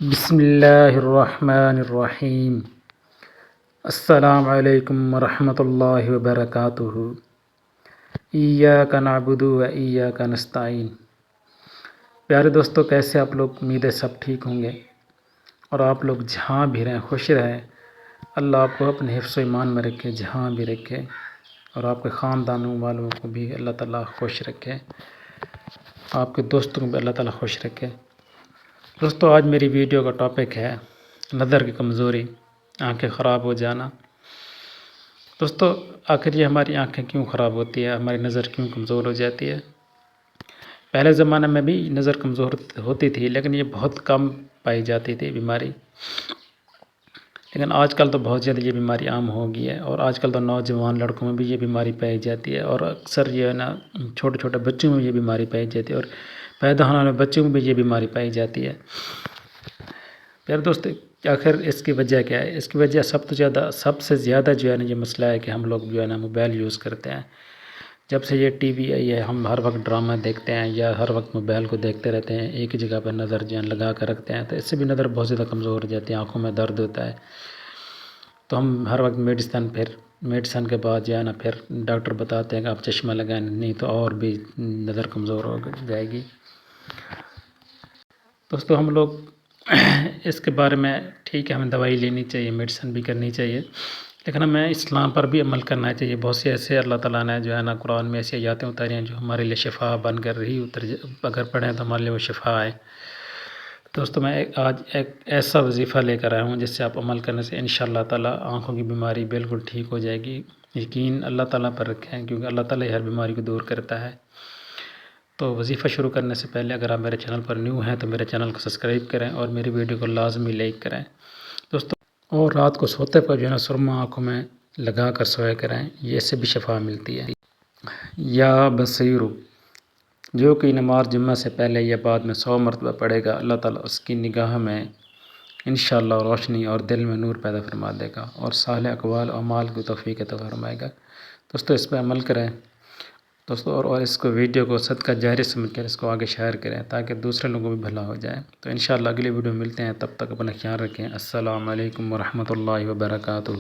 بسم اللہ الرحمن الرحیم۔ السلام علیکم ورحمۃ اللہ وبرکاتہ۔ ایاک نعبد و ایاک نستعین۔ پیارے دوستو، کیسے آپ لوگ؟ امید ہے سب ٹھیک ہوں گے، اور آپ لوگ جہاں بھی رہیں خوش رہیں۔ اللہ آپ کو اپنے حفظ و ایمان میں رکھے، جہاں بھی رکھے، اور آپ کے خاندانوں والوں کو بھی اللہ تعالیٰ خوش رکھے، آپ کے دوستوں کو بھی اللہ تعالیٰ خوش رکھے۔ دوستو، آج میری ویڈیو کا ٹاپک ہے نظر کی کمزوری، آنکھیں خراب ہو جانا۔ دوستو، آخر یہ ہماری آنکھیں کیوں خراب ہوتی ہے، ہماری نظر کیوں کمزور ہو جاتی ہے؟ پہلے زمانے میں بھی نظر کمزور ہوتی تھی، لیکن یہ بہت کم پائی جاتی تھی بیماری، لیکن آج کل تو بہت زیادہ یہ بیماری عام ہو گئی ہے، اور آج کل تو نوجوان لڑکوں میں بھی یہ بیماری پائی جاتی ہے، اور اکثر یہ ہے نا چھوٹے چھوٹے بچوں میں یہ بیماری پائی جاتی ہے، اور پیدا ہونے والے بچوں میں بھی یہ بیماری پائی جاتی ہے۔ پیارے دوست، آخر اس کی وجہ کیا ہے؟ اس کی وجہ سب سے زیادہ جو ہے نا یہ مسئلہ ہے کہ ہم لوگ جو ہے نا موبائل یوز کرتے ہیں۔ جب سے یہ ٹی وی آئی ہے، ہم ہر وقت ڈرامہ دیکھتے ہیں یا ہر وقت موبائل کو دیکھتے رہتے ہیں، ایک ہی جگہ پر نظر جو ہے لگا کر رکھتے ہیں، تو اس سے بھی نظر بہت زیادہ کمزور ہو جاتی ہے، آنکھوں میں درد ہوتا ہے۔ تو ہم ہر وقت میڈیسن کے بعد جو ہے نا پھر ڈاکٹر بتاتے ہیں کہ آپ چشمہ لگائیں، نہیں تو اور بھی نظر کمزور ہو جائے گی۔ دوستو، ہم لوگ اس کے بارے میں ٹھیک ہے، ہمیں دوائی لینی چاہیے، میڈیسن بھی کرنی چاہیے، لیکن ہمیں اسلام پر بھی عمل کرنا چاہیے۔ بہت سے ایسے اللہ تعالیٰ نے جو ہے نا قرآن میں ایسی آیاتیں اتاری ہیں جو ہمارے لیے شفا بن کر رہی اگر پڑھیں تو ہمارے لیے وہ شفا ہے۔ دوستو، میں آج ایک ایسا وظیفہ لے کر آیا ہوں جس سے آپ عمل کرنے سے انشاءاللہ تعالیٰ آنکھوں کی بیماری بالکل ٹھیک ہو جائے گی۔ یقین اللہ تعالیٰ پر رکھیں، کیونکہ اللہ تعالیٰ ہر بیماری کو دور کرتا ہے۔ تو وظیفہ شروع کرنے سے پہلے اگر آپ میرے چینل پر نیو ہیں تو میرے چینل کو سبسکرائب کریں، اور میری ویڈیو کو لازمی لائک کریں دوستو۔ اور رات کو سوتے پر جو ہے نا سرما آنکھوں میں لگا کر سویا کریں، یہ اس سے بھی شفا ملتی ہے۔ یا بصیرو، جو کہ نماز جمعہ سے پہلے یا بعد میں 100 مرتبہ پڑھے گا، اللہ تعالیٰ اس کی نگاہ میں انشاءاللہ روشنی اور دل میں نور پیدا فرما دے گا، اور صالح اقوال و اعمال کو توفیق عطا فرمائے گا۔ دوستو، اس پہ عمل کریں دوستو، اور اس کو ویڈیو کو صدقہ جاری سمجھ کر اس کو آگے شیئر کریں تاکہ دوسرے لوگوں کو بھی بھلا ہو جائے۔ تو انشاءاللہ اگلی ویڈیو ملتے ہیں، تب تک اپنا خیال رکھیں۔ السلام علیکم ورحمۃ اللہ وبرکاتہ۔